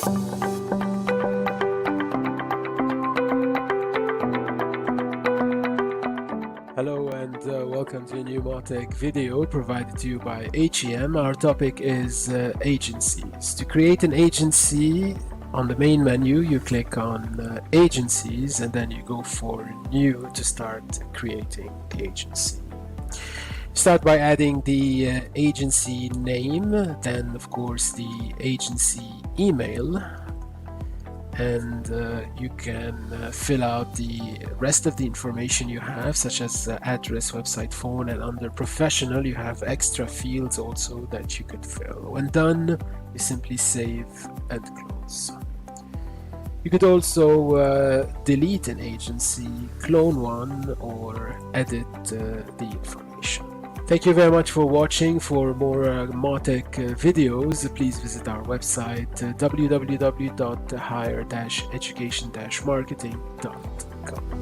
Hello and welcome to a new Mautic video provided to you by HEM. Our topic is agencies. To create an agency, on the main menu you click on agencies and then you go for new to start creating the agency. Start by adding the agency name, then of course the agency email, and you can fill out the rest of the information you have, such as address, website, phone, and under professional you have extra fields also that you could fill. When done, you simply save and close. You could also delete an agency, clone one, or edit the information. Thank you very much for watching. For more Mautic videos, please visit our website www.higher-education-marketing.com.